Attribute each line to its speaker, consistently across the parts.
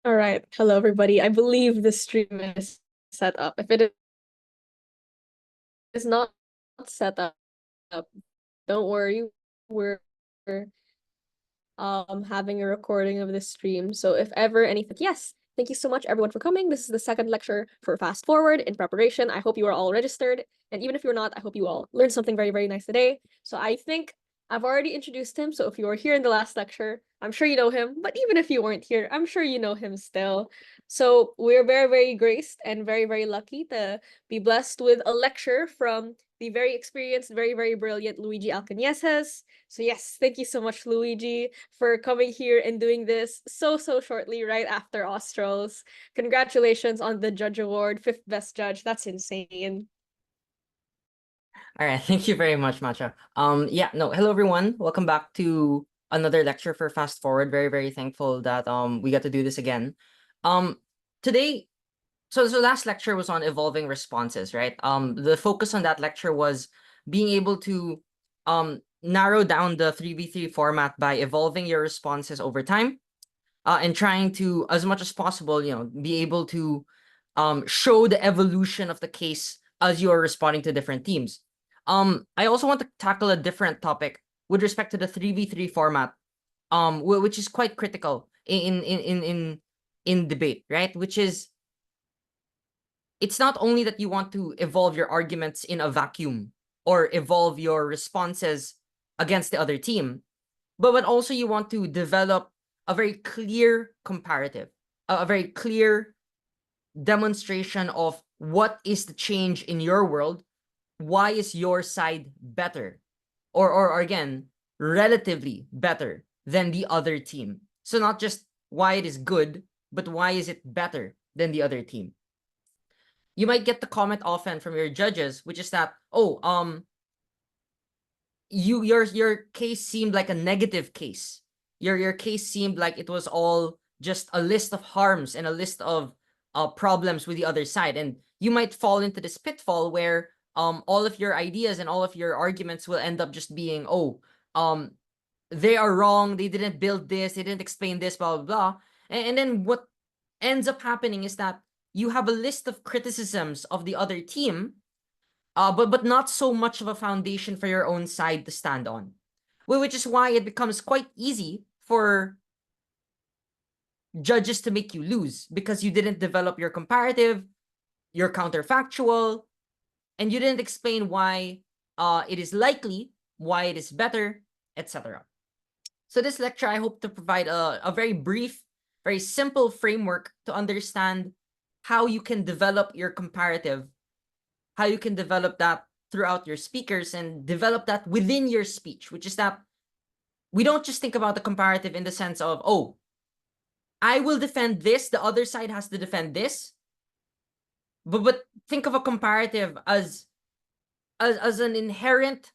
Speaker 1: All right. Hello, everybody. I believe the stream is set up. If it is not set up, don't worry. We're having a recording of this stream. So if ever anything, yes, thank you so much everyone for coming. This is the second lecture for Fast Forward in preparation. I hope you are all registered. And even if you're not, I hope you all learned something very, very nice today. So I think I've already introduced him. So if you were here in the last lecture, I'm sure you know him. But even if you weren't here, I'm sure you know him still. So we're very, very graced and very, very lucky to be blessed with a lecture from the very experienced, very, very brilliant Luigi Alcañezes. So yes, thank you so much, Luigi, for coming here and doing this so shortly right after Australs. Congratulations on the judge award, fifth best judge. That's insane.
Speaker 2: All right, thank you very much, Matcha. Yeah, no, hello everyone. Welcome back to another lecture for Fast Forward. Very, very thankful that we got to do this again. Today, so last lecture was on evolving responses, right? The focus on that lecture was being able to narrow down the 3v3 format by evolving your responses over time, and trying to, as much as possible, be able to show the evolution of the case as you are responding to different teams. I also want to tackle a different topic with respect to the 3v3 format, which is quite critical in debate, right? Which is, it's not only that you want to evolve your arguments in a vacuum or evolve your responses against the other team, but also you want to develop a very clear comparative, a very clear demonstration of what is the change in your world. Why is your side better, or again, relatively better than the other team? So not just why it is good, but why is it better than the other team? You might get the comment often from your judges, which is that, oh, your case seemed like a negative case. Your case seemed like it was all just a list of harms and a list of problems with the other side, and you might fall into this pitfall where all of your ideas and all of your arguments will end up just being, oh, they are wrong, they didn't build this, they didn't explain this, blah blah blah. And then what ends up happening is that you have a list of criticisms of the other team, but not so much of a foundation for your own side to stand on. Well, which is why it becomes quite easy for judges to make you lose, because you didn't develop your comparative, your counterfactual, and you didn't explain why it is likely, why it is better, etc. So this lecture, I hope to provide a very brief, very simple framework to understand how you can develop your comparative, how you can develop that throughout your speakers, and develop that within your speech, which is that we don't just think about the comparative in the sense of, oh, I will defend this, the other side has to defend this. But think of a comparative as an inherent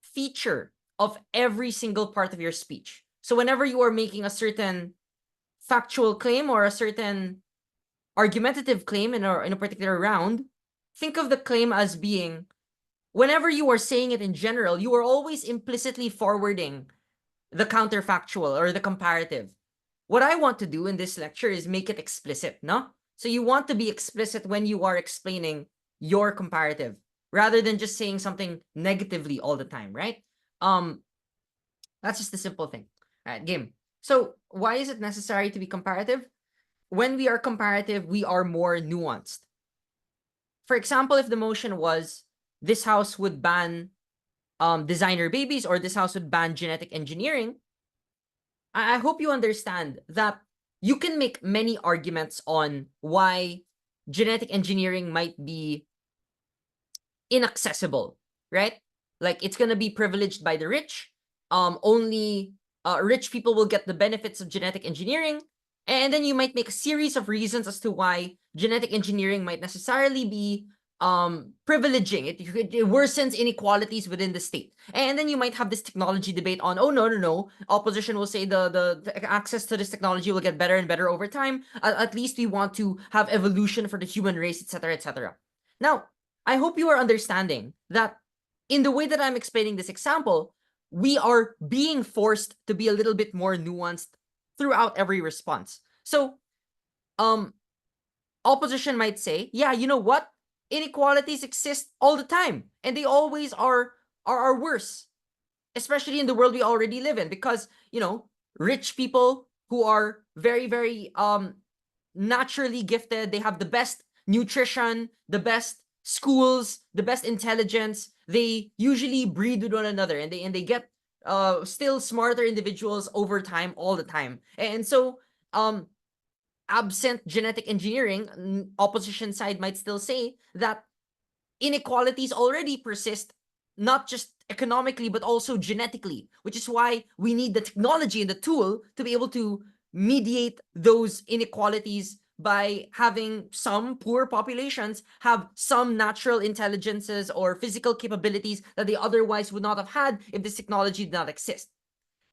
Speaker 2: feature of every single part of your speech. So whenever you are making a certain factual claim or a certain argumentative claim in a particular round, think of the claim as being, whenever you are saying it in general, you are always implicitly forwarding the counterfactual or the comparative. What I want to do in this lecture is make it explicit, no? So you want to be explicit when you are explaining your comparative, rather than just saying something negatively all the time, right? That's just the simple thing. All right, game. So why is it necessary to be comparative? When we are comparative, we are more nuanced. For example, if the motion was, this house would ban designer babies, or this house would ban genetic engineering, I hope you understand that you can make many arguments on why genetic engineering might be inaccessible, right? Like, it's going to be privileged by the rich. Only rich people will get the benefits of genetic engineering. And then you might make a series of reasons as to why genetic engineering might necessarily be privileging. It worsens inequalities within the state. And then you might have this technology debate on, oh, no. Opposition will say the access to this technology will get better and better over time. At least we want to have evolution for the human race, etc., etc. Now, I hope you are understanding that in the way that I'm explaining this example, we are being forced to be a little bit more nuanced throughout every response. So, opposition might say, yeah, you know what? Inequalities exist all the time, and they always are worse, especially in the world we already live in, because, you know, rich people who are very, very naturally gifted, they have the best nutrition, the best schools, the best intelligence, they usually breed with one another, and they get still smarter individuals over time, all the time. And so absent genetic engineering, opposition side might still say that inequalities already persist, not just economically, but also genetically, which is why we need the technology and the tool to be able to mediate those inequalities by having some poor populations have some natural intelligences or physical capabilities that they otherwise would not have had if this technology did not exist.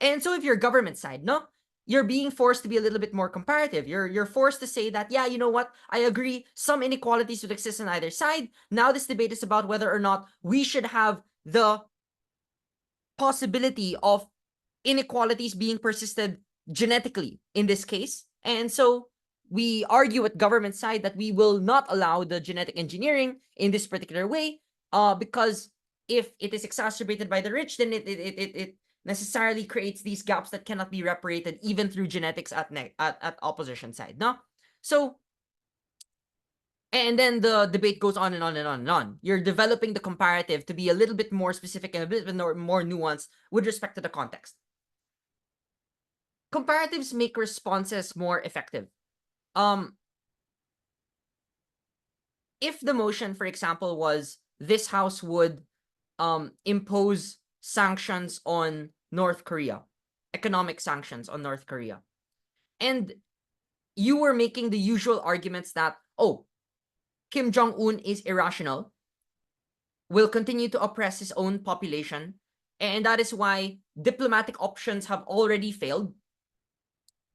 Speaker 2: And so if you're government side, no, you're being forced to be a little bit more comparative. You're forced to say that, yeah, you know what? I agree, some inequalities would exist on either side. Now this debate is about whether or not we should have the possibility of inequalities being persisted genetically in this case. And so we argue at government side that we will not allow the genetic engineering in this particular way, because if it is exacerbated by the rich, then it necessarily creates these gaps that cannot be reparated even through genetics at opposition side. No? So, and then the debate goes on and on and on and on. You're developing the comparative to be a little bit more specific and a bit more nuanced with respect to the context. Comparatives make responses more effective. If the motion, for example, was this house would impose sanctions on North Korea, economic sanctions on North Korea, and you were making the usual arguments that, oh, Kim Jong-un is irrational, will continue to oppress his own population, and that is why diplomatic options have already failed.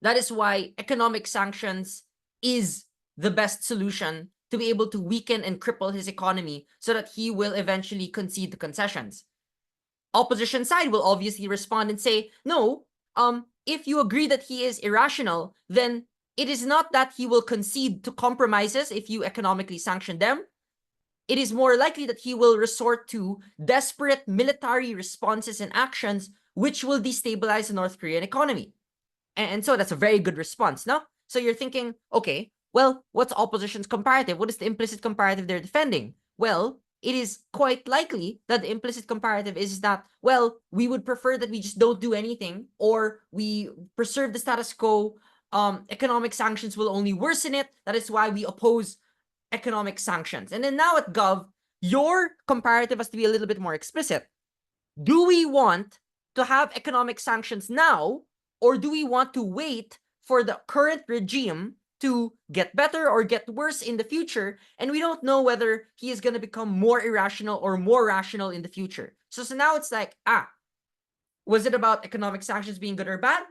Speaker 2: That is why economic sanctions is the best solution to be able to weaken and cripple his economy so that he will eventually concede to concessions. Opposition side will obviously respond and say, no, if you agree that he is irrational, then it is not that he will concede to compromises if you economically sanction them. It is more likely that he will resort to desperate military responses and actions which will destabilize the North Korean economy. And so that's a very good response, no? So you're thinking, okay, well, what's opposition's comparative? What is the implicit comparative they're defending? Well, it is quite likely that the implicit comparative is that, well, we would prefer that we just don't do anything, or we preserve the status quo. Economic sanctions will only worsen it. That is why we oppose economic sanctions. And then now at Gov, your comparative has to be a little bit more explicit. Do we want to have economic sanctions now, or do we want to wait for the current regime to get better or get worse in the future? And we don't know whether he is going to become more irrational or more rational in the future. So now it's like, was it about economic sanctions being good or bad?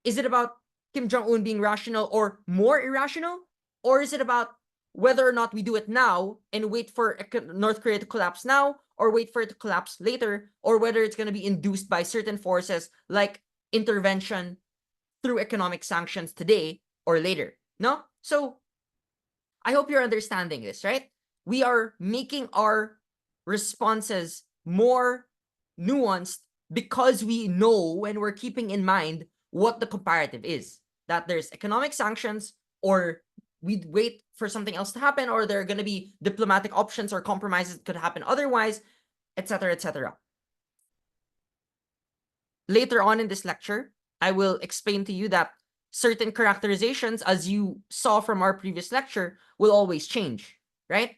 Speaker 2: Is it about Kim Jong-un being rational or more irrational? Or is it about whether or not we do it now and wait for North Korea to collapse now, or wait for it to collapse later, or whether it's going to be induced by certain forces like intervention through economic sanctions today or later? No? So I hope you're understanding this, right? We are making our responses more nuanced because we know and we're keeping in mind what the comparative is. That there's economic sanctions, or we'd wait for something else to happen, or there are going to be diplomatic options or compromises that could happen otherwise, etc., etc. Later on in this lecture, I will explain to you that certain characterizations, as you saw from our previous lecture, will always change, right?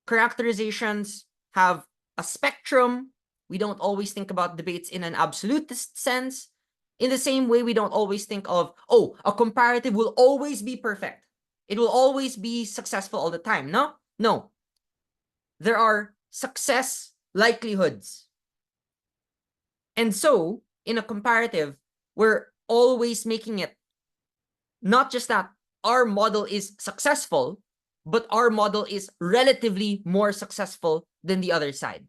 Speaker 2: Characterizations have a spectrum. We don't always think about debates in an absolutist sense. In the same way, we don't always think of, oh, a comparative will always be perfect. It will always be successful all the time. No, no. There are success likelihoods. And so, in a comparative, we're always making it not just that our model is successful, but our model is relatively more successful than the other side.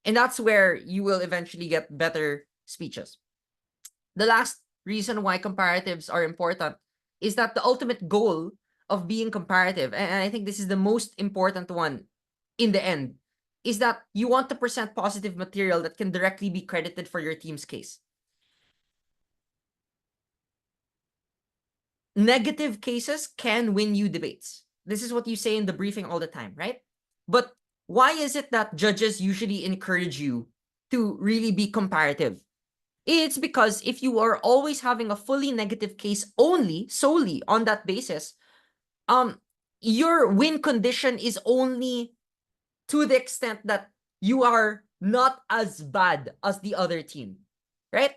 Speaker 2: And that's where you will eventually get better speeches. The last reason why comparatives are important is that the ultimate goal of being comparative, and I think this is the most important one in the end, is that you want to present positive material that can directly be credited for your team's case. Negative cases can win you debates. This is what you say in the briefing all the time, right? But why is it that judges usually encourage you to really be comparative? It's because if you are always having a fully negative case solely on that basis, your win condition is only to the extent that you are not as bad as the other team, right?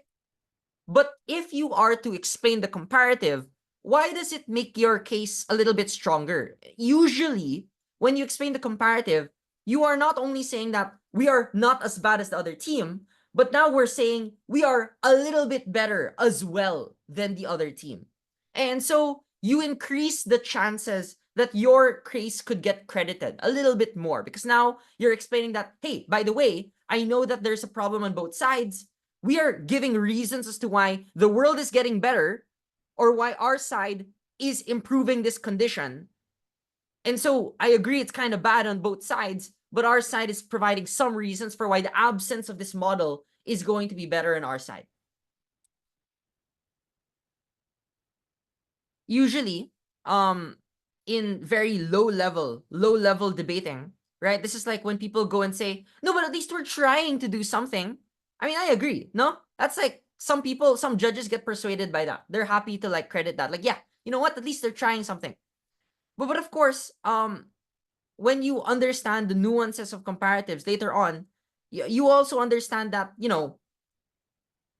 Speaker 2: But if you are to explain the comparative, why does it make your case a little bit stronger? Usually, when you explain the comparative, you are not only saying that we are not as bad as the other team, but now we're saying we are a little bit better as well than the other team. And so you increase the chances that your case could get credited a little bit more, because now you're explaining that, hey, by the way, I know that there's a problem on both sides. We are giving reasons as to why the world is getting better or why our side is improving this condition. And so I agree it's kind of bad on both sides, but our side is providing some reasons for why the absence of this model is going to be better on our side. Usually, in very low level debating, right? This is like when people go and say, no, but at least we're trying to do something. I mean, I agree. No, that's like some people, some judges get persuaded by that. They're happy to like credit that. Like, yeah, you know what? At least they're trying something. But of course, when you understand the nuances of comparatives later on, you also understand that, you know,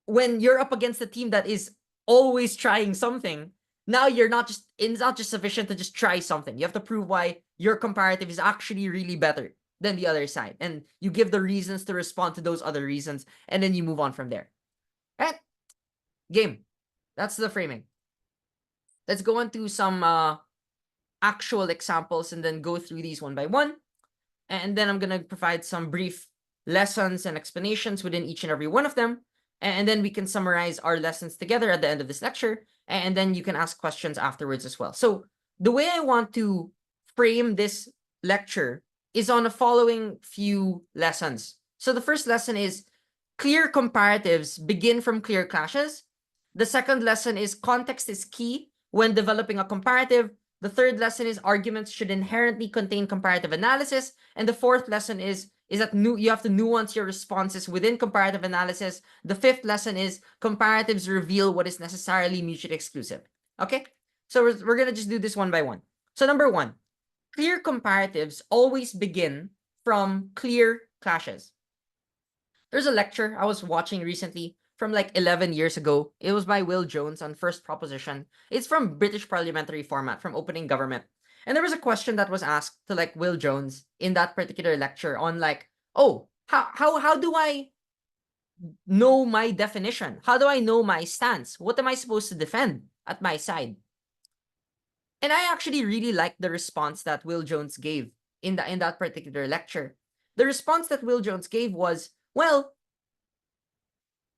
Speaker 2: when you're up against a team that is always trying something, now it's not just sufficient to just try something. You have to prove why your comparative is actually really better than the other side. And you give the reasons to respond to those other reasons, and then you move on from there. Right? Game. That's the framing. Let's go on to some actual examples and then go through these one by one. And then I'm going to provide some brief lessons and explanations within each and every one of them. And then we can summarize our lessons together at the end of this lecture. And then you can ask questions afterwards as well. So the way I want to frame this lecture is on the following few lessons. So the first lesson is clear comparatives begin from clear clashes. The second lesson is context is key when developing a comparative. The third lesson is arguments should inherently contain comparative analysis. And the fourth lesson is that you have to nuance your responses within comparative analysis. The fifth lesson is comparatives reveal what is necessarily mutually exclusive. Okay, so we're going to just do this one by one. So number one, clear comparatives always begin from clear clashes. There's a lecture I was watching recently from like 11 years ago. It was by Will Jones on first proposition. It's from British parliamentary format, from opening government. And there was a question that was asked to like Will Jones in that particular lecture on like, oh, how do I know my definition? How do I know my stance? What am I supposed to defend at my side? And I actually really liked the response that Will Jones gave in that particular lecture. The response that Will Jones gave was, well,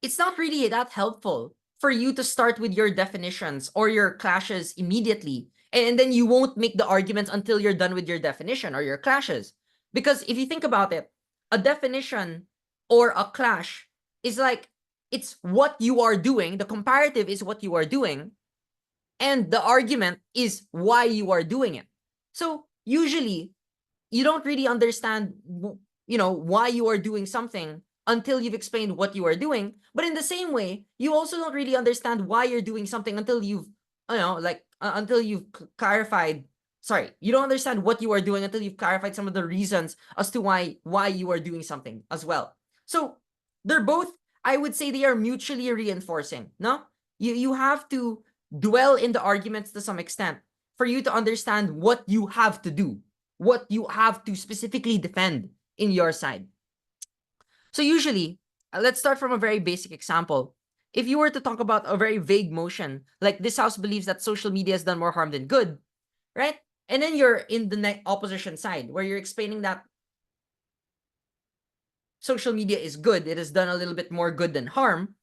Speaker 2: it's not really that helpful for you to start with your definitions or your clashes immediately, and then you won't make the arguments until you're done with your definition or your clashes. Because if you think about it, a definition or a clash is like, it's what you are doing. The comparative is what you are doing, and the argument is why you are doing it. So usually you don't really understand, why you are doing something until you've explained what you are doing. But in the same way, you also don't really understand why you're doing something until you've clarified. Sorry, you don't understand what you are doing until you've clarified some of the reasons as to why you are doing something as well. So they're both, I would say, they are mutually reinforcing. No, you have to dwell in the arguments to some extent for you to understand what you have to do, what you have to specifically defend in your side. So usually, let's start from a very basic example. If you were to talk about a very vague motion, like this house believes that social media has done more harm than good, right? And then you're in the opposition side where you're explaining that social media is good, it has done a little bit more good than harm.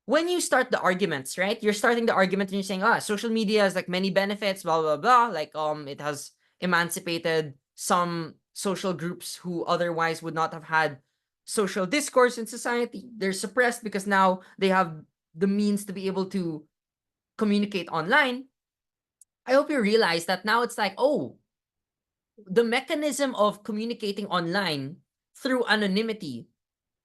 Speaker 2: when you start the arguments, right? You're starting the argument and you're saying, social media has like many benefits, blah, blah, blah. Like, it has emancipated some social groups who otherwise would not have had social discourse in society. They're suppressed because now they have the means to be able to communicate online. I hope you realize that now it's like, oh, the mechanism of communicating online through anonymity,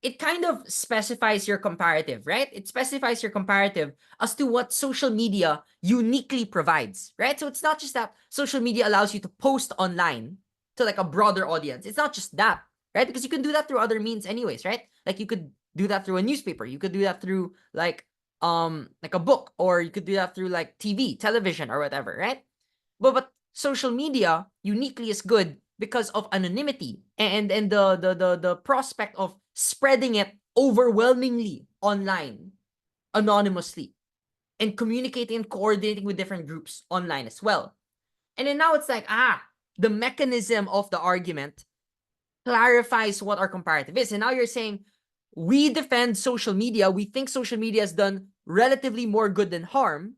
Speaker 2: it kind of specifies your comparative, right? It specifies your comparative as to what social media uniquely provides, right? So it's not just that social media allows you to post online to like a broader audience. It's not just that, right? Because you can do that through other means anyways, right? Like you could do that through a newspaper. You could do that through like a book, or you could do that through like TV, television, or whatever, right? But social media uniquely is good because of anonymity and the prospect of spreading it overwhelmingly online anonymously and communicating and coordinating with different groups online as well. And then now it's like, the mechanism of the argument clarifies what our comparative is. And now you're saying we defend social media. We think social media has done relatively more good than harm.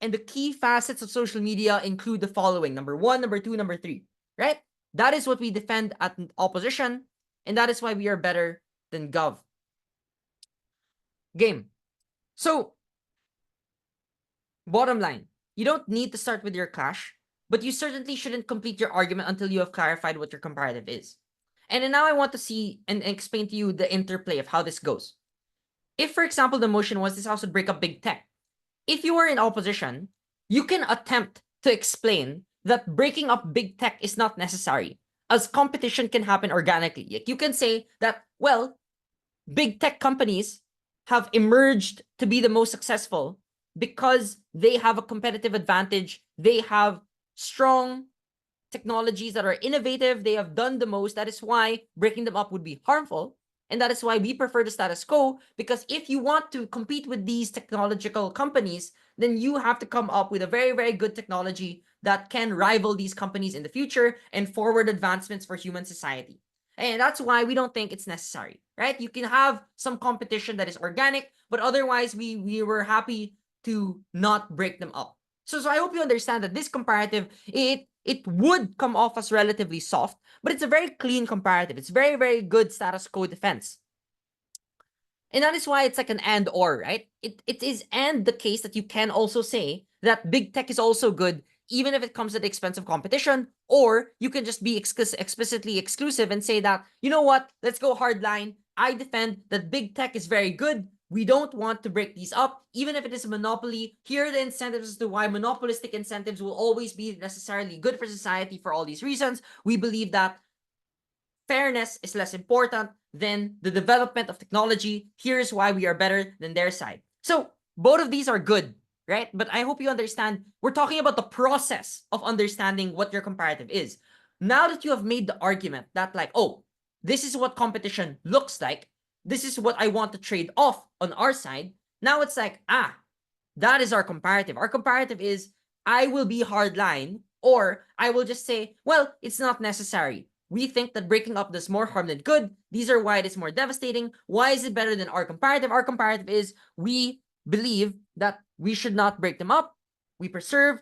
Speaker 2: And the key facets of social media include the following: number 1, number 2, number 3, right? That is what we defend at opposition. And that is why we are better than Gov. Game. So, bottom line, you don't need to start with your clash, but you certainly shouldn't complete your argument until you have clarified what your comparative is. And then now I want to see and explain to you the interplay of how this goes. If, for example, the motion was this house would break up big tech, if you are in opposition, you can attempt to explain that breaking up big tech is not necessary, as competition can happen organically. Like you can say that, well, big tech companies have emerged to be the most successful because they have a competitive advantage. They have strong technologies that are innovative. They have done the most. That is why breaking them up would be harmful. And that is why we prefer the status quo, because if you want to compete with these technological companies, then you have to come up with a very, very good technology that can rival these companies in the future and forward advancements for human society. And that's why we don't think it's necessary, right? You can have some competition that is organic, but otherwise we were happy to not break them up. So I hope you understand that this comparative, it would come off as relatively soft, but it's a very clean comparative. It's very, very good status quo defense. And that is why it's like an and or, right? It is and the case that you can also say that big tech is also good, even if it comes at the expense of competition, or you can just be explicitly exclusive and say that, you know what, let's go hard line. I defend that big tech is very good. We don't want to break these up, even if it is a monopoly. Here are the incentives as to why monopolistic incentives will always be necessarily good for society for all these reasons. We believe that fairness is less important than the development of technology. Here's why we are better than their side. So both of these are good, right? But I hope you understand, we're talking about the process of understanding what your comparative is. Now that you have made the argument that like, oh, this is what competition looks like, this is what I want to trade off on our side. Now it's like, that is our comparative. Our comparative is I will be hardline, or I will just say, well, it's not necessary. We think that breaking up does more harm than good. These are why it is more devastating. Why is it better than our comparative? Our comparative is we believe that we should not break them up. We preserve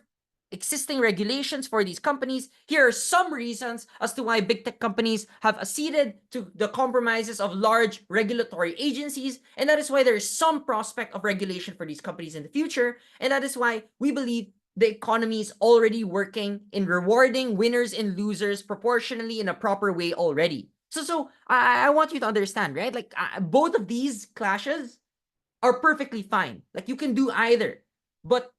Speaker 2: existing regulations for these companies. Here are some reasons as to why big tech companies have acceded to the compromises of large regulatory agencies, and that is why there is some prospect of regulation for these companies in the future, and that is why we believe the economy is already working in rewarding winners and losers proportionally in a proper way already. So I want you to understand, right? Like both of these clashes are perfectly fine. Like you can do either, but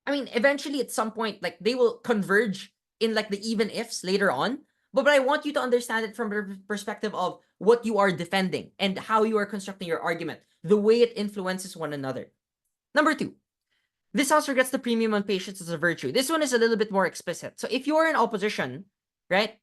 Speaker 2: I mean, eventually at some point, like they will converge in like the even ifs later on. But I want you to understand it from the perspective of what you are defending and how you are constructing your argument, the way it influences one another. Number 2, this house regrets the premium on patience as a virtue. This one is a little bit more explicit. So if you're in opposition, right,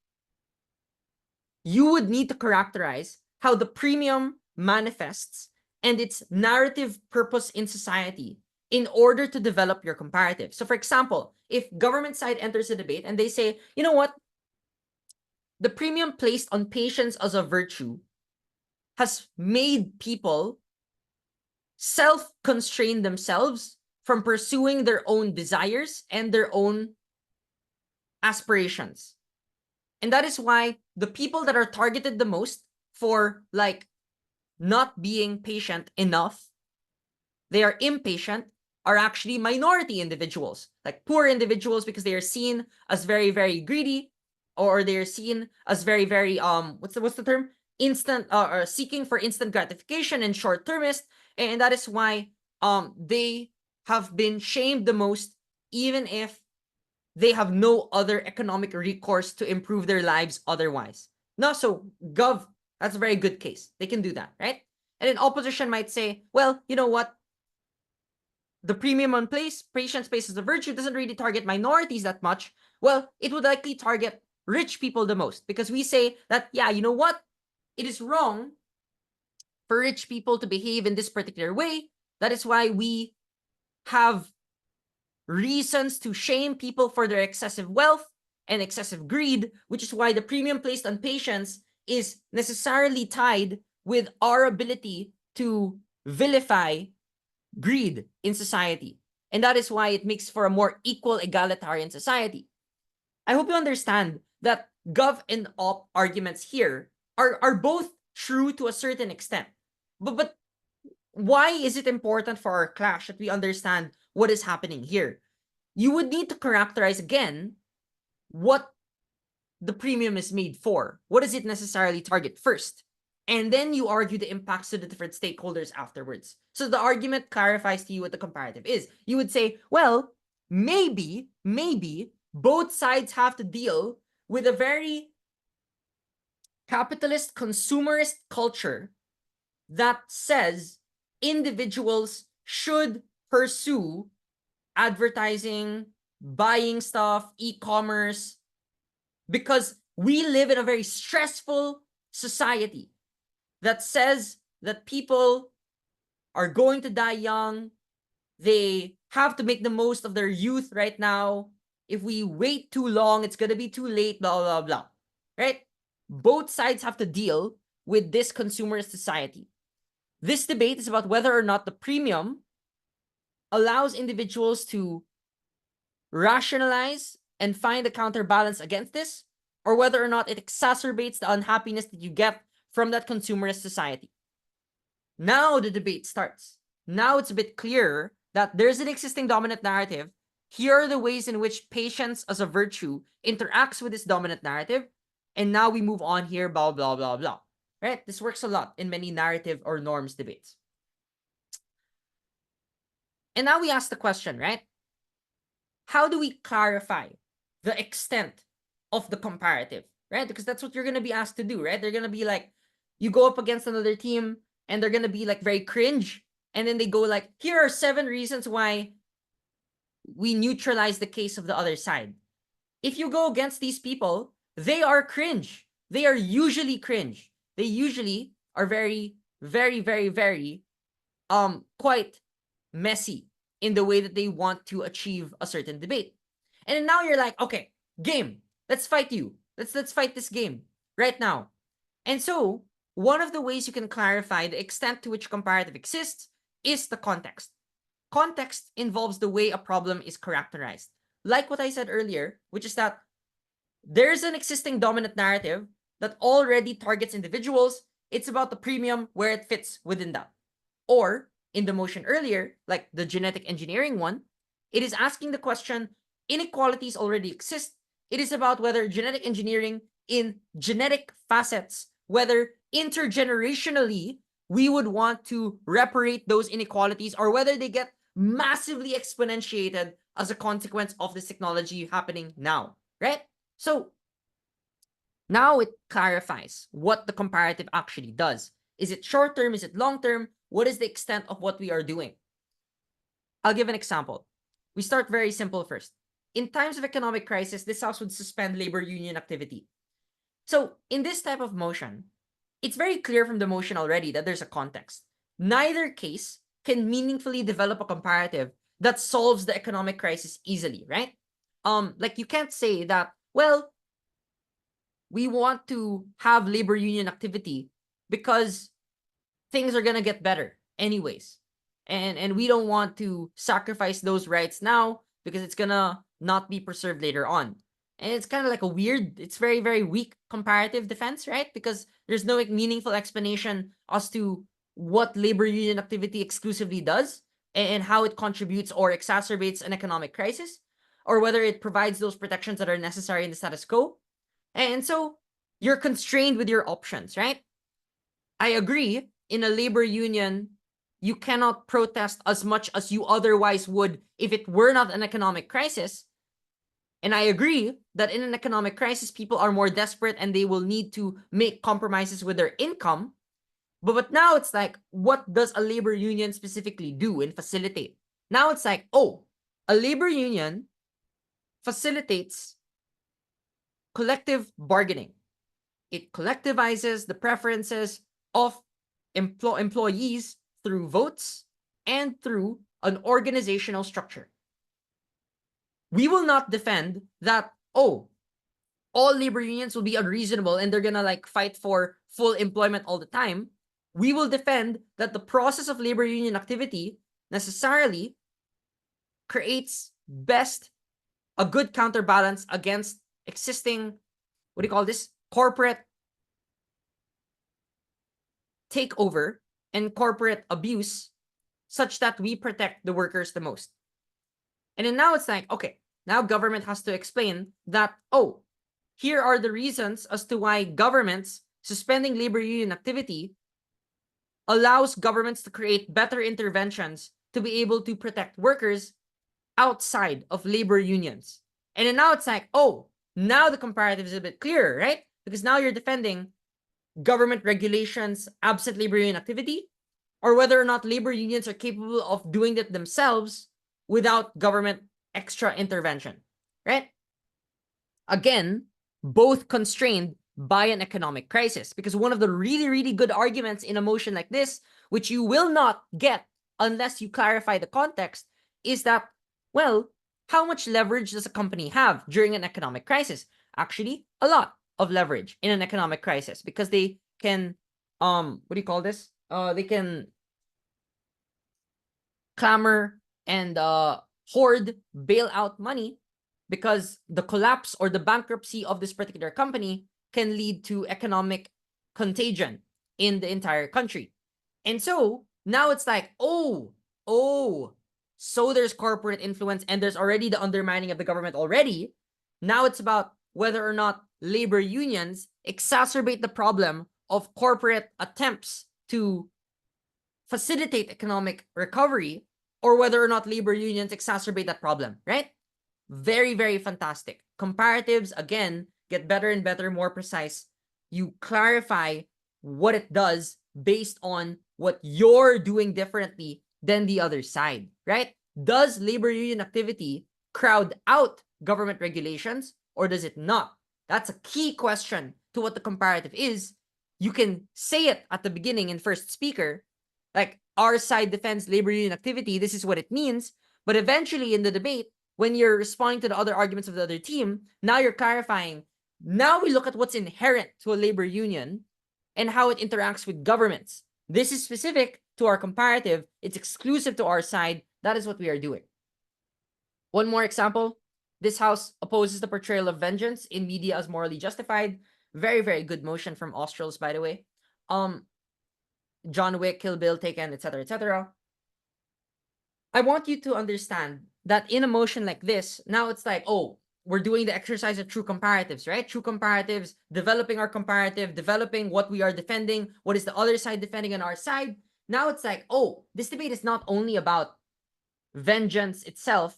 Speaker 2: you would need to characterize how the premium manifests and its narrative purpose in society in order to develop your comparative. So for example, if government side enters a debate and they say, you know what, the premium placed on patience as a virtue has made people self-constrain themselves from pursuing their own desires and their own aspirations. And that is why the people that are targeted the most for like not being patient enough, they are impatient, are actually minority individuals, like poor individuals, because they are seen as very, very greedy, or they are seen as very, very what's the term? Instant or seeking for instant gratification and short-termist, and that is why they have been shamed the most, even if they have no other economic recourse to improve their lives otherwise. No, so Gov, that's a very good case. They can do that, right? And then opposition might say, well, you know what? The premium on patient space as a virtue doesn't really target minorities that much. Well, it would likely target rich people the most, because we say that, yeah, you know what? It is wrong for rich people to behave in this particular way. That is why we have reasons to shame people for their excessive wealth and excessive greed, which is why the premium placed on patients is necessarily tied with our ability to vilify greed in society. And that is why it makes for a more equal, egalitarian society. I hope you understand that gov and op arguments here are both true to a certain extent. But why is it important for our clash that we understand what is happening here? You would need to characterize again what the premium is made for. What does it necessarily target first? And then you argue the impacts to the different stakeholders afterwards. So the argument clarifies to you what the comparative is. You would say, well, maybe both sides have to deal with a very capitalist consumerist culture that says individuals should pursue advertising, buying stuff, e-commerce, because we live in a very stressful society that says that people are going to die young. They have to make the most of their youth right now. If we wait too long, it's going to be too late, blah, blah, blah. Right? Both sides have to deal with this consumerist society. This debate is about whether or not the premium allows individuals to rationalize and find a counterbalance against this, or whether or not it exacerbates the unhappiness that you get from that consumerist society. Now the debate starts. Now it's a bit clearer that there's an existing dominant narrative. Here are the ways in which patience as a virtue interacts with this dominant narrative. And now we move on here, blah, blah, blah, blah. Right? This works a lot in many narrative or norms debates. And now we ask the question, right? How do we clarify the extent of the comparative, right? Because that's what you're going to be asked to do, right? They're going to be like, you go up against another team and they're going to be like very cringe. And then they go like, here are 7 reasons why we neutralize the case of the other side. If you go against these people, they are cringe. They are usually cringe. They usually are very, very, very, very, quite messy in the way that they want to achieve a certain debate. And now you're like, okay, game, let's fight you. Let's fight this game right now. And so one of the ways you can clarify the extent to which comparative exists is the context. Context involves the way a problem is characterized. Like what I said earlier, which is that there's an existing dominant narrative that already targets individuals. It's about the premium where it fits within that. Or in the motion earlier, like the genetic engineering one, it is asking the question, inequalities already exist. It is about whether genetic engineering in genetic facets, whether intergenerationally we would want to reparate those inequalities, or whether they get massively exponentiated as a consequence of this technology happening now, right? So now it clarifies what the comparative actually does. Is it short term? Is it long term? What is the extent of what we are doing? I'll give an example. We start very simple first. In times of economic crisis, this house would suspend labor union activity. So in this type of motion, it's very clear from the motion already that there's a context. Neither case can meaningfully develop a comparative that solves the economic crisis easily, right? Like you can't say that, well, we want to have labor union activity because things are going to get better anyways. and we don't want to sacrifice those rights now because it's gonna not be preserved later on. And it's kind of like a weird, it's very, very weak comparative defense, right? Because there's no meaningful explanation as to what labor union activity exclusively does and how it contributes or exacerbates an economic crisis, or whether it provides those protections that are necessary in the status quo. And so you're constrained with your options, right? I agree, in a labor union, you cannot protest as much as you otherwise would if it were not an economic crisis. And I agree that in an economic crisis, people are more desperate and they will need to make compromises with their income. But now it's like, what does a labor union specifically do and facilitate? Now it's like, oh, a labor union facilitates collective bargaining. It collectivizes the preferences of employees through votes and through an organizational structure. We will not defend that, oh, all labor unions will be unreasonable and they're gonna like fight for full employment all the time. We will defend that the process of labor union activity necessarily creates a good counterbalance against existing, what do you call this, corporate takeover and corporate abuse, such that we protect the workers the most. And then now it's like, okay, now government has to explain that, oh, here are the reasons as to why governments suspending labor union activity allows governments to create better interventions to be able to protect workers outside of labor unions. And then now it's like, oh, now the comparative is a bit clearer, right? Because now you're defending government regulations absent labor union activity, or whether or not labor unions are capable of doing it themselves without government extra intervention, right? Again, both constrained by an economic crisis. Because one of the really, really good arguments in a motion like this, which you will not get unless you clarify the context, is that, well, how much leverage does a company have during an economic crisis? Actually, a lot of leverage in an economic crisis, because they can, what do you call this? They can clamor and hoard bailout money, because the collapse or the bankruptcy of this particular company can lead to economic contagion in the entire country. And so now it's like, oh, so there's corporate influence and there's already the undermining of the government already. Now it's about whether or not labor unions exacerbate the problem of corporate attempts to facilitate economic recovery, or whether or not labor unions exacerbate that problem, right? Very, very fantastic. Comparatives, again, get better and better, more precise. You clarify what it does based on what you're doing differently than the other side, right? Does labor union activity crowd out government regulations, or does it not? That's a key question to what the comparative is. You can say it at the beginning in first speaker, like, our side defends labor union activity, this is what it means. But eventually in the debate, when you're responding to the other arguments of the other team, now you're clarifying. Now we look at what's inherent to a labor union and how it interacts with governments. This is specific to our comparative. It's exclusive to our side. That is what we are doing. One more example. This house opposes the portrayal of vengeance in media as morally justified. Very, very good motion from Australs, by the way. John Wick, Kill Bill, Taken, etc., etc. I want you to understand that in a motion like this, now it's like, oh, we're doing the exercise of true comparatives, right? True comparatives, developing our comparative, developing what we are defending, what is the other side defending on our side. Now it's like, oh, this debate is not only about vengeance itself,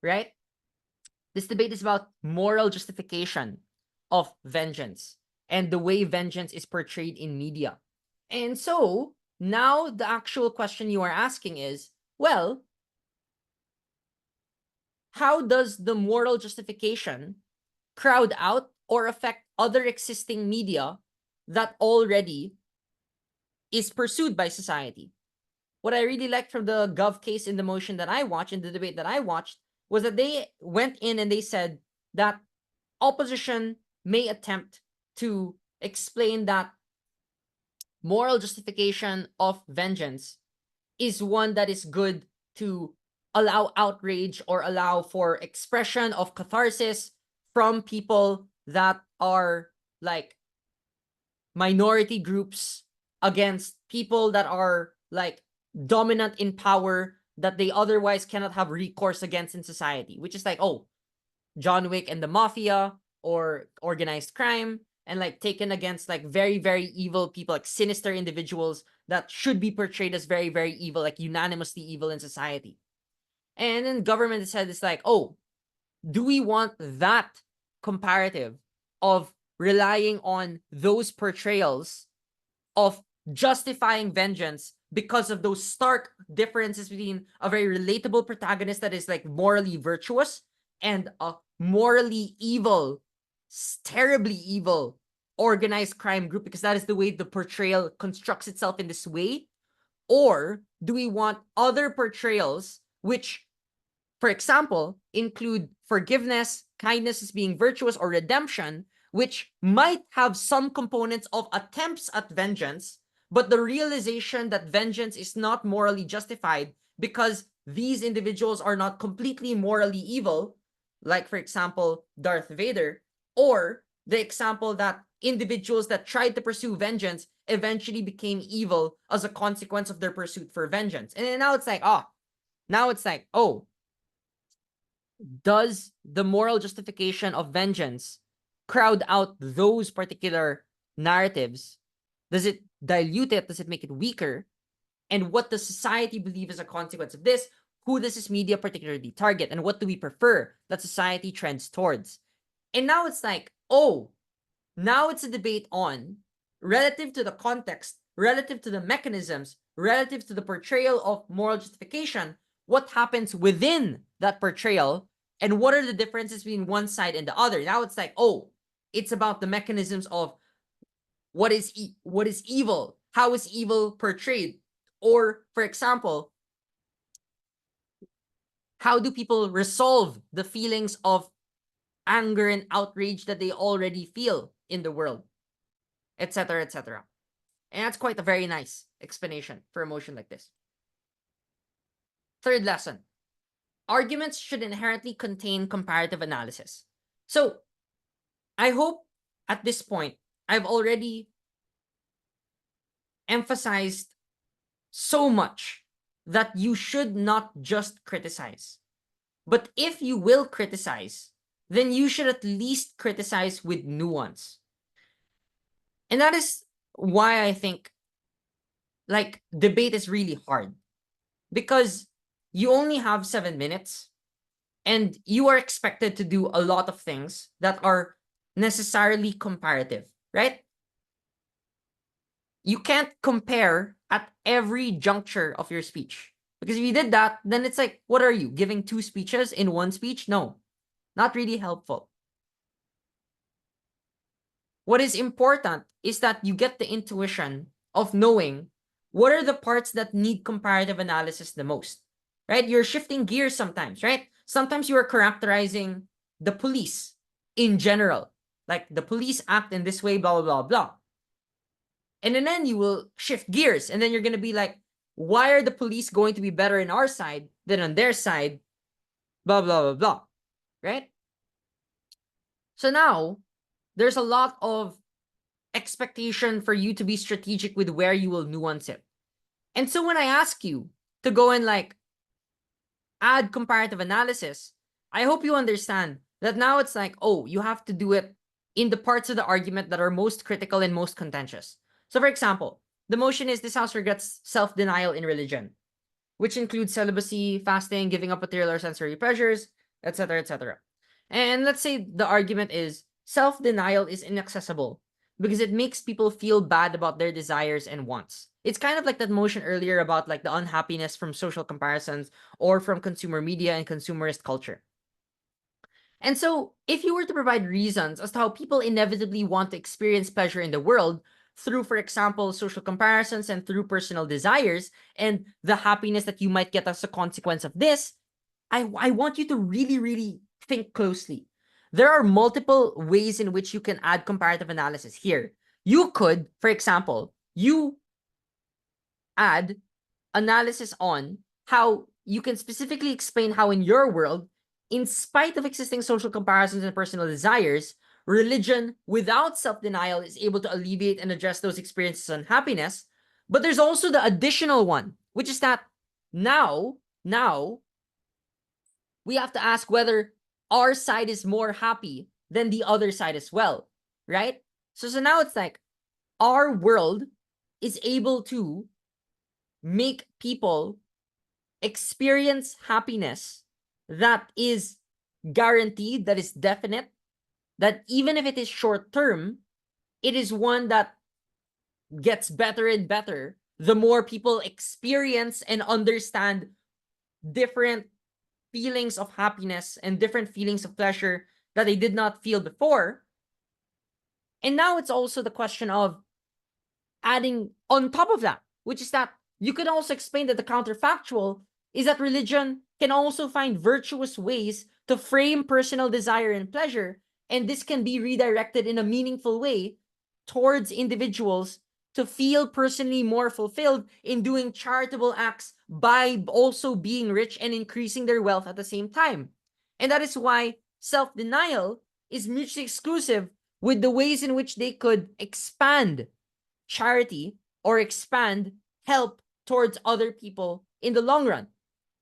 Speaker 2: right? This debate is about moral justification of vengeance and the way vengeance is portrayed in media. And so now the actual question you are asking is, well, how does the moral justification crowd out or affect other existing media that already is pursued by society? What I really liked from the Gov case in the motion that I watched, in the debate that I watched, was that they went in and they said that opposition may attempt to explain that moral justification of vengeance is one that is good to allow outrage or allow for expression of catharsis from people that are like minority groups against people that are like dominant in power that they otherwise cannot have recourse against in society, which is like, oh, John Wick and the mafia or organized crime, and like taken against like very, very evil people, like sinister individuals that should be portrayed as very, very evil, like unanimously evil in society. And then government said it's like, oh, do we want that comparative of relying on those portrayals of justifying vengeance because of those stark differences between a very relatable protagonist that is like morally virtuous and a morally evil, terribly evil organized crime group, because that is the way the portrayal constructs itself in this way? Or do we want other portrayals which, for example, include forgiveness, kindness as being virtuous, or redemption, which might have some components of attempts at vengeance, but the realization that vengeance is not morally justified because these individuals are not completely morally evil, like, for example, Darth Vader, or the example that individuals that tried to pursue vengeance eventually became evil as a consequence of their pursuit for vengeance. And now it's like, oh, does the moral justification of vengeance crowd out those particular narratives? Does it dilute it? Does it make it weaker? And what does society believe is a consequence of this? Who does this media particularly target? And what do we prefer that society trends towards? And now it's like, oh, now it's a debate on, relative to the context, relative to the mechanisms, relative to the portrayal of moral justification, what happens within that portrayal, and what are the differences between one side and the other. Now it's like, oh, it's about the mechanisms of what is evil, how is evil portrayed, or, for example, how do people resolve the feelings of anger and outrage that they already feel in the world, etc., etc. And that's quite a very nice explanation for emotion like this. Third lesson: arguments should inherently contain comparative analysis. So I hope at this point I've already emphasized so much that you should not just criticize. But if you will criticize, then you should at least criticize with nuance. And that is why I think like debate is really hard, because you only have 7 minutes and you are expected to do a lot of things that are necessarily comparative, right? You can't compare at every juncture of your speech, because if you did that, then it's like, what are you giving 2 speeches in 1 speech? No, not really helpful. What is important is that you get the intuition of knowing what are the parts that need comparative analysis the most, right? You're shifting gears sometimes, right? Sometimes you are characterizing the police in general, like the police act in this way, blah, blah, blah, blah. And then you will shift gears, and then you're going to be like, why are the police going to be better in our side than on their side? Blah, blah, blah, blah, right? So now there's a lot of expectation for you to be strategic with where you will nuance it. And so when I ask you to go and like add comparative analysis, I hope you understand that now it's like, oh, you have to do it in the parts of the argument that are most critical and most contentious. So for example, the motion is this house regrets self-denial in religion, which includes celibacy, fasting, giving up material or sensory pleasures, etc., etc. And let's say the argument is self-denial is inaccessible because it makes people feel bad about their desires and wants. It's kind of like that motion earlier about like the unhappiness from social comparisons or from consumer media and consumerist culture. And so if you were to provide reasons as to how people inevitably want to experience pleasure in the world through, for example, social comparisons and through personal desires and the happiness that you might get as a consequence of this, I want you to really, really think closely. There are multiple ways in which you can add comparative analysis here. You could, for example, you add analysis on how you can specifically explain how in your world, in spite of existing social comparisons and personal desires, religion without self-denial is able to alleviate and address those experiences of unhappiness. But there's also the additional one, which is that now we have to ask whether our side is more happy than the other side as well, right? So now it's like our world is able to make people experience happiness that is guaranteed, that is definite, that even if it is short term, it is one that gets better and better the more people experience and understand different feelings of happiness and different feelings of pleasure that they did not feel before. And now it's also the question of adding on top of that, which is that you could also explain that the counterfactual is that religion can also find virtuous ways to frame personal desire and pleasure, and this can be redirected in a meaningful way towards individuals to feel personally more fulfilled in doing charitable acts by also being rich and increasing their wealth at the same time. And that is why self-denial is mutually exclusive with the ways in which they could expand charity or expand help towards other people in the long run,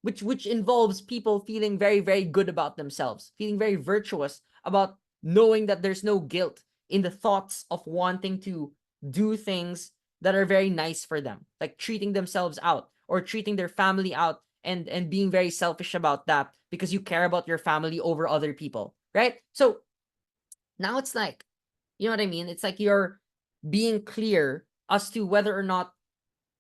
Speaker 2: which involves people feeling very, very good about themselves, feeling very virtuous about knowing that there's no guilt in the thoughts of wanting to do things that are very nice for them, like treating themselves out or treating their family out, and being very selfish about that because you care about your family over other people, right? So now it's like, you know what I mean? It's like you're being clear as to whether or not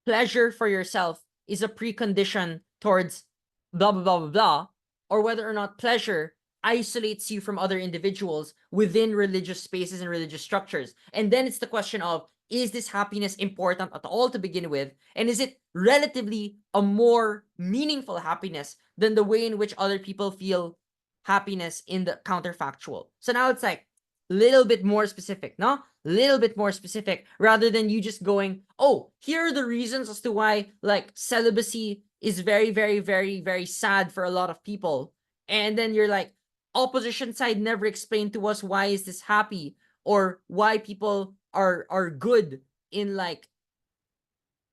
Speaker 2: pleasure for yourself is a precondition towards blah, blah, blah, blah, blah, or whether or not pleasure isolates you from other individuals within religious spaces and religious structures. And then it's the question of, is this happiness important at all to begin with? And is it relatively a more meaningful happiness than the way in which other people feel happiness in the counterfactual? So now it's like, little bit more specific, no? Little bit more specific rather than you just going, oh, here are the reasons as to why like celibacy is very, very, very, very sad for a lot of people. And then you're like, opposition side never explained to us why is this happy or why people are good in like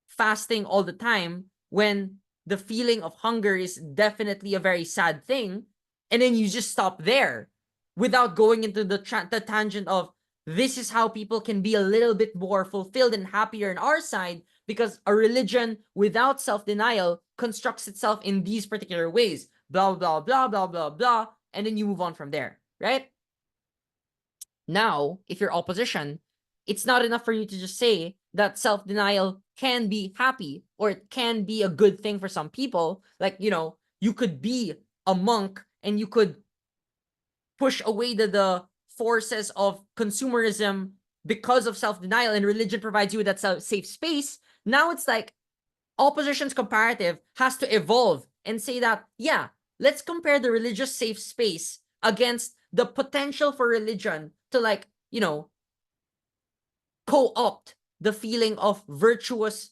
Speaker 2: fasting all the time when the feeling of hunger is definitely a very sad thing. And then you just stop there without going into the tangent of this is how people can be a little bit more fulfilled and happier in our side because a religion without self-denial constructs itself in these particular ways, blah, blah, blah, blah, blah, blah, and then you move on from there, right? Now, if you're opposition, it's not enough for you to just say that self-denial can be happy or it can be a good thing for some people. Like, you know, you could be a monk and you could push away the forces of consumerism because of self-denial, and religion provides you with that safe space. Now it's like opposition's comparative has to evolve and say that, yeah, let's compare the religious safe space against the potential for religion to, like, you know, co-opt the feeling of virtuous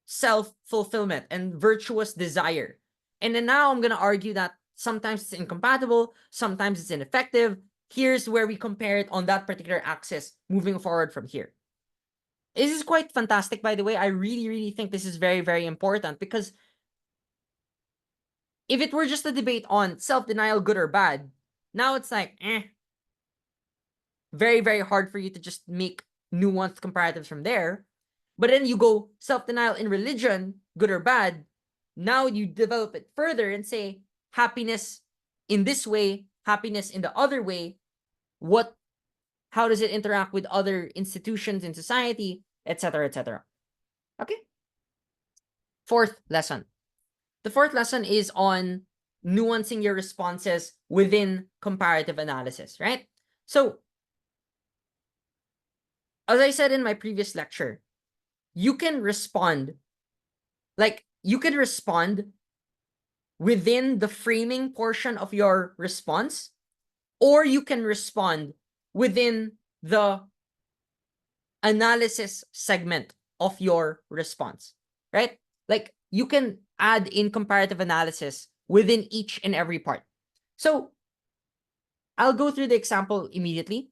Speaker 2: self-fulfillment and virtuous desire. And then now I'm going to argue that sometimes it's incompatible, sometimes it's ineffective. Here's where we compare it on that particular axis moving forward from here. This is quite fantastic, by the way. I really, really think this is very, very important because if it were just a debate on self-denial, good or bad, now it's like, very, very hard for you to just make nuanced comparatives from there. But then you go self-denial in religion, good or bad. Now you develop it further and say happiness in this way, happiness in the other way. How does it interact with other institutions in society, etc., etc. Okay. Fourth lesson. The fourth lesson is on nuancing your responses within comparative analysis, right? So, as I said in my previous lecture, you can respond within the framing portion of your response, or you can respond within the analysis segment of your response, right? Like you can add in comparative analysis within each and every part. So I'll go through the example immediately.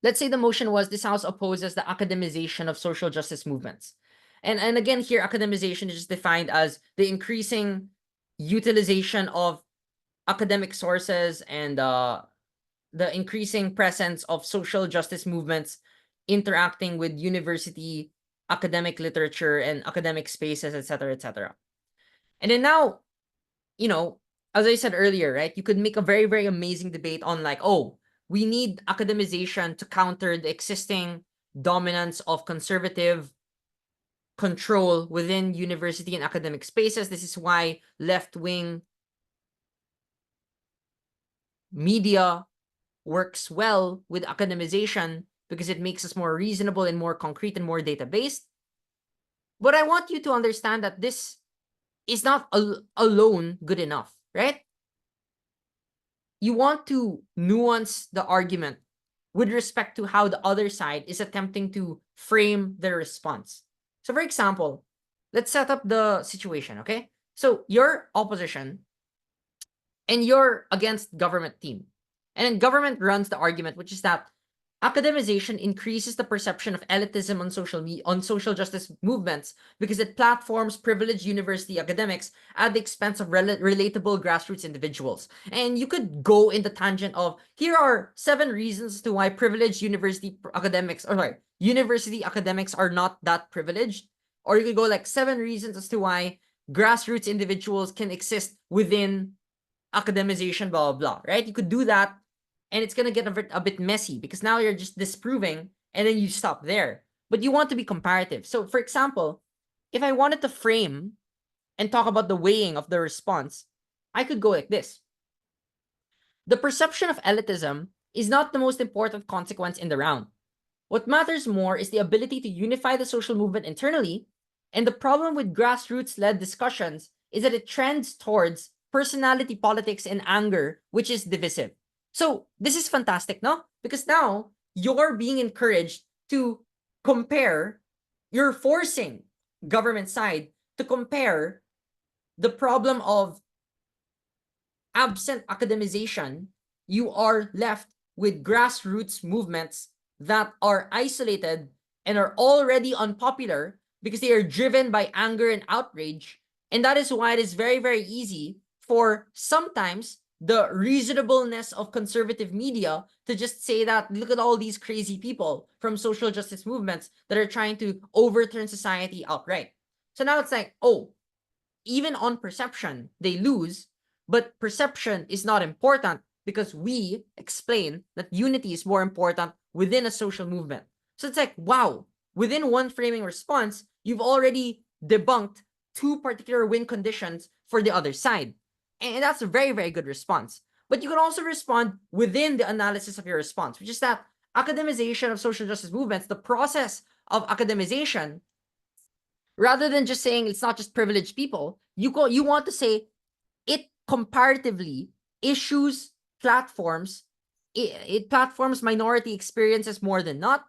Speaker 2: Let's say the motion was this House opposes the academization of social justice movements. And again, here, academization is just defined as the increasing utilization of academic sources and the increasing presence of social justice movements interacting with university academic literature and academic spaces, etc., etc. And then now, you know, as I said earlier, right, you could make a very, very amazing debate on like, oh, we need academization to counter the existing dominance of conservative control within university and academic spaces. This is why left-wing media works well with academization because it makes us more reasonable and more concrete and more data-based. But I want you to understand that this is not alone good enough, right? You want to nuance the argument with respect to how the other side is attempting to frame their response. So, for example, let's set up the situation, okay? So, your opposition and you're against government team. And then government runs the argument, which is that academization increases the perception of elitism on social justice movements because it platforms privileged university academics at the expense of relatable grassroots individuals. And you could go in the tangent of here are 7 reasons to why privileged university academics are not that privileged. Or you could go like 7 reasons as to why grassroots individuals can exist within academization, blah, blah, blah, right? You could do that and it's going to get a bit messy because now you're just disproving and then you stop there. But you want to be comparative. So, for example, if I wanted to frame and talk about the weighing of the response, I could go like this. The perception of elitism is not the most important consequence in the round. What matters more is the ability to unify the social movement internally, and the problem with grassroots-led discussions is that it trends towards personality politics and anger, which is divisive. So this is fantastic, no? Because now you're being encouraged to compare, you're forcing government side to compare the problem of absent academization, you are left with grassroots movements that are isolated and are already unpopular because they are driven by anger and outrage. And that is why it is very, very easy for sometimes the reasonableness of conservative media to just say that, look at all these crazy people from social justice movements that are trying to overturn society outright. So now it's like, oh, even on perception, they lose, but perception is not important because we explain that unity is more important within a social movement. So it's like, wow, within one framing response, you've already debunked 2 particular win conditions for the other side. And that's a very, very good response. But you can also respond within the analysis of your response, which is that academization of social justice movements, the process of academization, rather than just saying it's not just privileged people, you want to say it comparatively issues platforms, it platforms minority experiences more than not.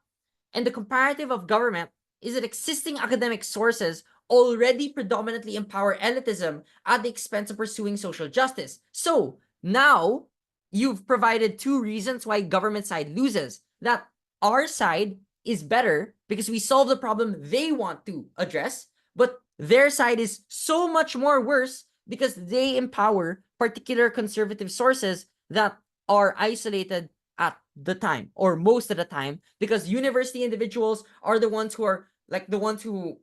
Speaker 2: And the comparative of government is that existing academic sources already predominantly empower elitism at the expense of pursuing social justice. So now you've provided 2 reasons why government side loses. That our side is better because we solve the problem they want to address, but their side is so much more worse because they empower particular conservative sources that are isolated at the time or most of the time, because university individuals are the ones who are like the ones who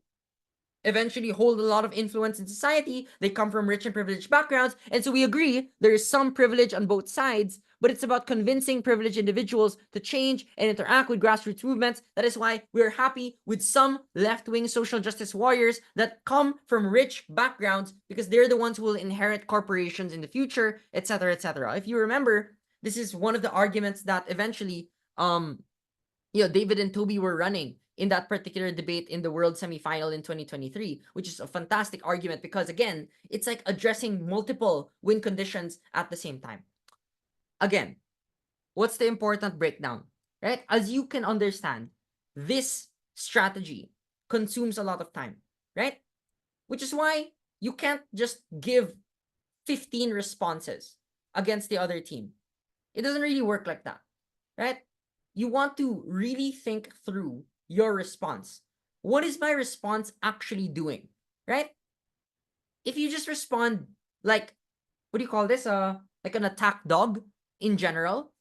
Speaker 2: eventually hold a lot of influence in society. They come from rich and privileged backgrounds. And so we agree there is some privilege on both sides, but it's about convincing privileged individuals to change and interact with grassroots movements. That is why we're happy with some left-wing social justice warriors that come from rich backgrounds because they're the ones who will inherit corporations in the future, etc., etc. If you remember, this is one of the arguments that eventually David and Toby were running in that particular debate in the World Semifinal in 2023, which is a fantastic argument because, again, it's like addressing multiple win conditions at the same time. Again, what's the important breakdown, right? As you can understand, this strategy consumes a lot of time, right? which is why you can't just give 15 responses against the other team. It doesn't really work like that, right? You want to really think through your response. What is my response actually doing, right? If you just respond like, what do you call this? Like an attack dog in general,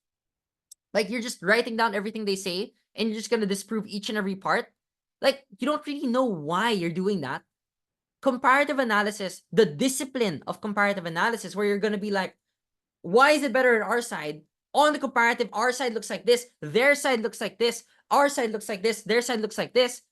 Speaker 2: like you're just writing down everything they say and you're just gonna disprove each and every part. Like you don't really know why you're doing that. Comparative analysis, the discipline of comparative analysis, where you're gonna be like, why is it better on our side? On the comparative, our side looks like this, their side looks like this, our side looks like this, their side looks like this.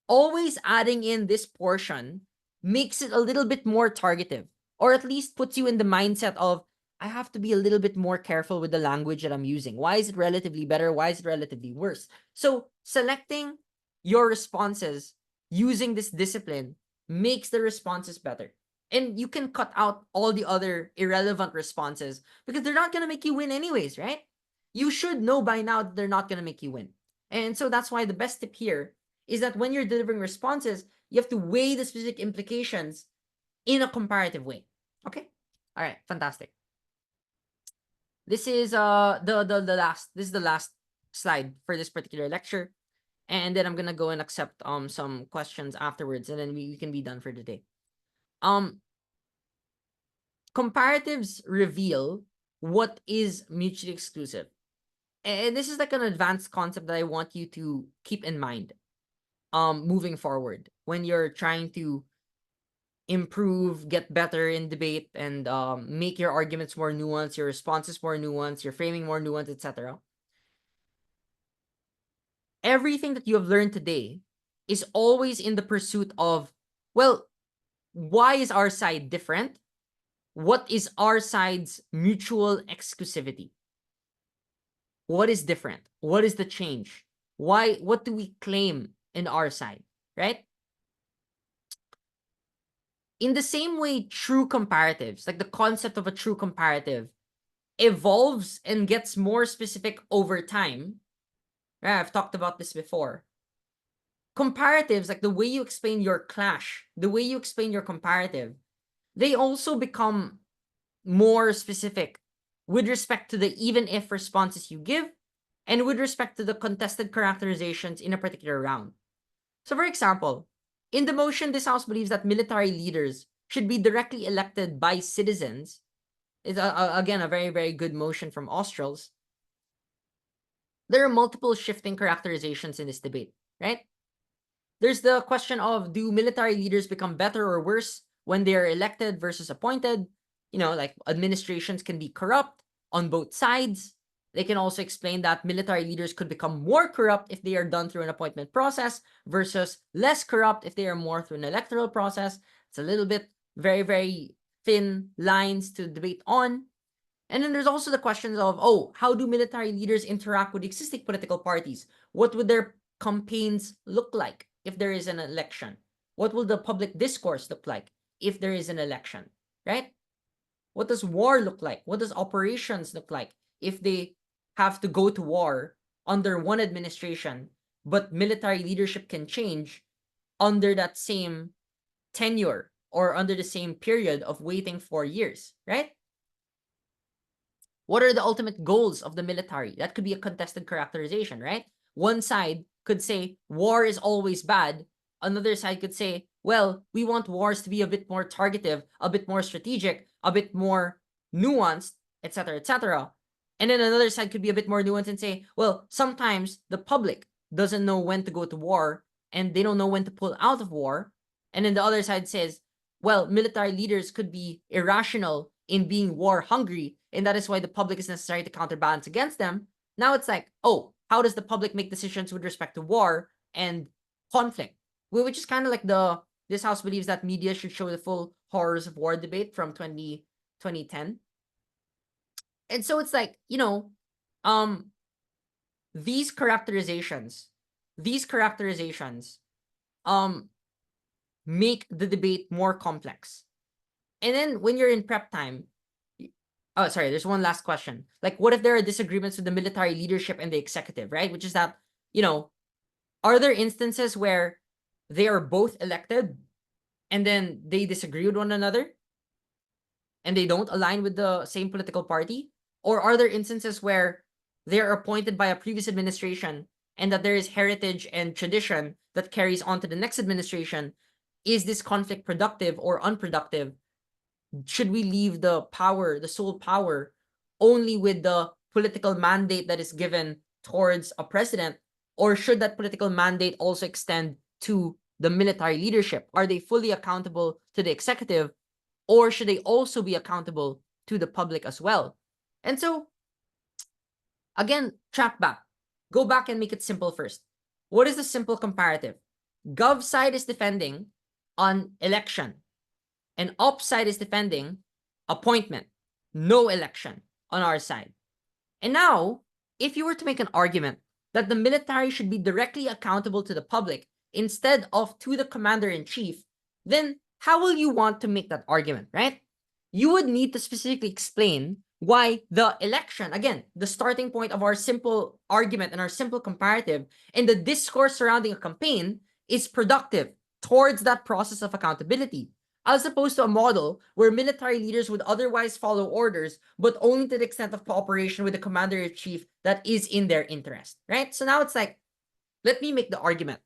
Speaker 2: Always adding in this portion makes it a little bit more targetive, or at least puts you in the mindset of, I have to be a little bit more careful with the language that I'm using. Why is it relatively better? Why is it relatively worse? So selecting your responses using this discipline makes the responses better. And you can cut out all the other irrelevant responses because they're not going to make you win anyways, right? You should know by now that they're not going to make you win. And so that's why the best tip here is that when you're delivering responses, you have to weigh the specific implications in a comparative way. Okay? All right, fantastic. This is the last slide for this particular lecture. And then I'm gonna go and accept some questions afterwards, and then we can be done for the day. Comparatives reveal what is mutually exclusive. And this is like an advanced concept that I want you to keep in mind moving forward when you're trying to improve, get better in debate, and make your arguments more nuanced, your responses more nuanced, your framing more nuanced, etc. Everything that you have learned today is always in the pursuit of, well, why is our side different? What is our side's mutual exclusivity? What is different? What is the change? Why? What do we claim in our side, right? In the same way, true comparatives, like the concept of a true comparative, evolves and gets more specific over time. Right? I've talked about this before. Comparatives, like the way you explain your clash, the way you explain your comparative, they also become more specific with respect to the even if responses you give and with respect to the contested characterizations in a particular round. So, for example, in the motion, this House believes that military leaders should be directly elected by citizens. It's again a very, very good motion from Australs. There are multiple shifting characterizations in this debate, right? There's the question of, do military leaders become better or worse when they are elected versus appointed? You know, like administrations can be corrupt on both sides. They can also explain that military leaders could become more corrupt if they are done through an appointment process versus less corrupt if they are more through an electoral process. It's a little bit very, very thin lines to debate on. And then there's also the questions of, oh, how do military leaders interact with existing political parties? What would their campaigns look like if there is an election? What will the public discourse look like if there is an election, right? What does war look like? What does operations look like if they have to go to war under one administration, but military leadership can change under that same tenure or under the same period of waiting 4 years, right? What are the ultimate goals of the military? That could be a contested characterization, right? One side could say war is always bad. Another side could say, well, we want wars to be a bit more targeted, a bit more strategic, a bit more nuanced, etc., etc. And then another side could be a bit more nuanced and say, well, sometimes the public doesn't know when to go to war and they don't know when to pull out of war. And then the other side says, well, military leaders could be irrational in being war hungry, and that is why the public is necessary to counterbalance against them. Now it's like, oh, how does the public make decisions with respect to war and conflict? Which is kind of like this house believes that media should show the full horrors of war debate from 2010. And so it's like, these characterizations make the debate more complex. And then when you're in prep time, oh, sorry, there's one last question. Like, what if there are disagreements with the military leadership and the executive, right? Which is that, are there instances where they are both elected and then they disagree with one another and they don't align with the same political party? Or are there instances where they're appointed by a previous administration and that there is heritage and tradition that carries on to the next administration? Is this conflict productive or unproductive? Should we leave the power, the sole power, only with the political mandate that is given towards a president? Or should that political mandate also extend to the military leadership? Are they fully accountable to the executive? Or should they also be accountable to the public as well? And so, again, track back. Go back and make it simple first. What is the simple comparative? Gov side is defending on election, and op side is defending appointment, no election on our side. And now, if you were to make an argument that the military should be directly accountable to the public instead of to the commander-in-chief, then how will you want to make that argument, right? You would need to specifically explain why the election, again, the starting point of our simple argument and our simple comparative, and the discourse surrounding a campaign is productive towards that process of accountability, as opposed to a model where military leaders would otherwise follow orders, but only to the extent of cooperation with the commander-in-chief that is in their interest, right? So now it's like, let me make the argument.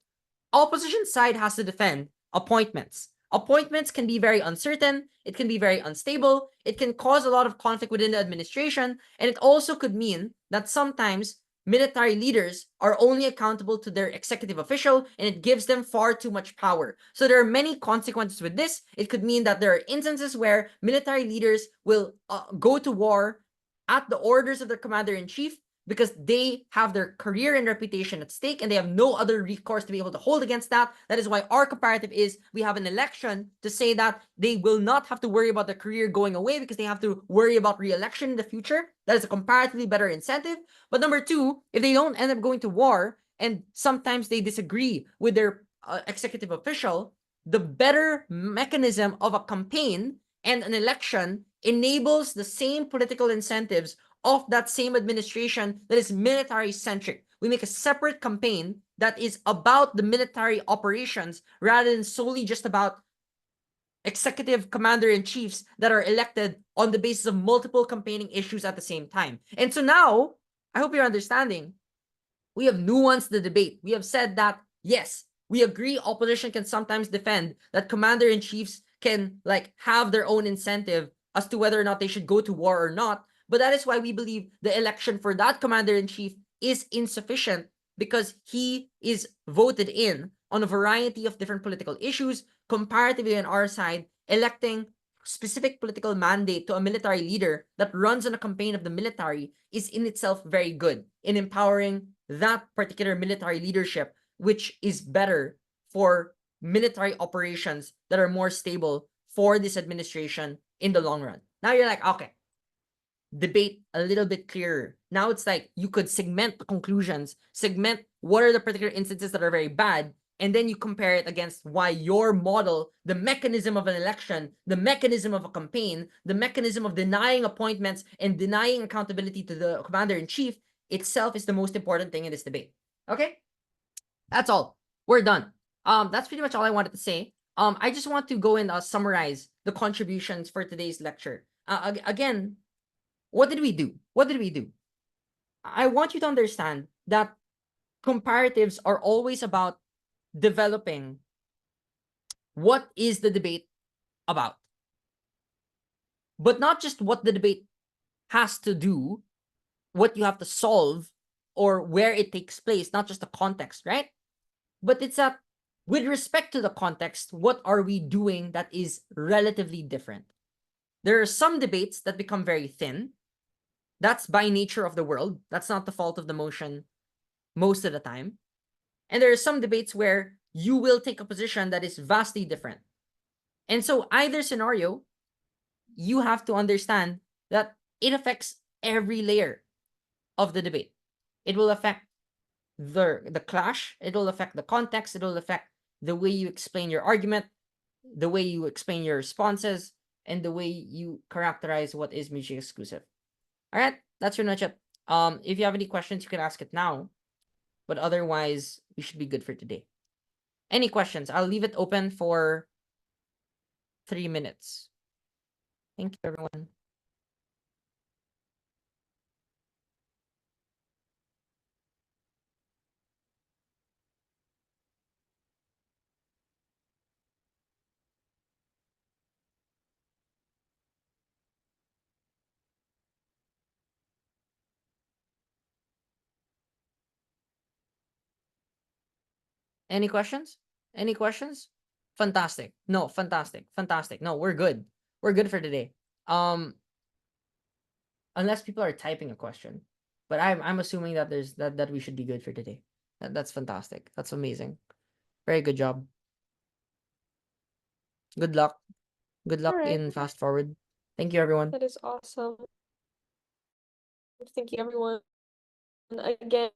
Speaker 2: Opposition side has to defend appointments. Appointments can be very uncertain, it can be very unstable, it can cause a lot of conflict within the administration, and it also could mean that sometimes military leaders are only accountable to their executive official, and it gives them far too much power. So there are many consequences with this. It could mean that there are instances where military leaders will go to war at the orders of their commander-in-chief, because they have their career and reputation at stake and they have no other recourse to be able to hold against that. That is why our comparative is we have an election to say that they will not have to worry about their career going away because they have to worry about re-election in the future. That is a comparatively better incentive. But number two, if they don't end up going to war and sometimes they disagree with their executive official, the better mechanism of a campaign and an election enables the same political incentives of that same administration that is military centric. We make a separate campaign that is about the military operations rather than solely just about executive commander-in-chiefs that are elected on the basis of multiple campaigning issues at the same time. And so now, I hope you're understanding, we have nuanced the debate. We have said that, yes, we agree opposition can sometimes defend that commander-in-chiefs can have their own incentive as to whether or not they should go to war or not. But that is why we believe the election for that commander-in-chief is insufficient, because he is voted in on a variety of different political issues. Comparatively on our side, electing specific political mandate to a military leader that runs on a campaign of the military is in itself very good in empowering that particular military leadership, which is better for military operations that are more stable for this administration in the long run. Now you're like, okay, debate a little bit clearer. Now it's like you could segment the conclusions, segment what are the particular instances that are very bad, and then you compare it against why your model, the mechanism of an election, the mechanism of a campaign, the mechanism of denying appointments and denying accountability to the commander-in-chief itself is the most important thing in this debate. Okay? That's all. We're done. That's pretty much all I wanted to say. I just want to go and summarize the contributions for today's lecture. Again, what did we do? What did we do? I want you to understand that comparatives are always about developing what is the debate about, but not just what the debate has to do, what you have to solve, or where it takes place, not just the context, right? But it's that with respect to the context, what are we doing that is relatively different? There are some debates that become very thin. That's by nature of the world. That's not the fault of the motion most of the time. And there are some debates where you will take a position that is vastly different. And so either scenario, you have to understand that it affects every layer of the debate. It will affect the clash, it will affect the context, it will affect the way you explain your argument, the way you explain your responses, and the way you characterize what is mutually exclusive. All right, that's your nutshell. If you have any questions, you can ask it now. But otherwise, we should be good for today. Any questions? I'll leave it open for 3 minutes. Thank you, everyone. Any questions? Any questions? Fantastic. No, fantastic. Fantastic. No, we're good. We're good for today. Unless people are typing a question. But I'm assuming that there's that we should be good for today. That's fantastic. That's amazing. Very good job. Good luck. Good luck
Speaker 1: Alright,
Speaker 2: in fast forward. Thank you, everyone.
Speaker 1: that is awesome. Thank you, everyone. Again,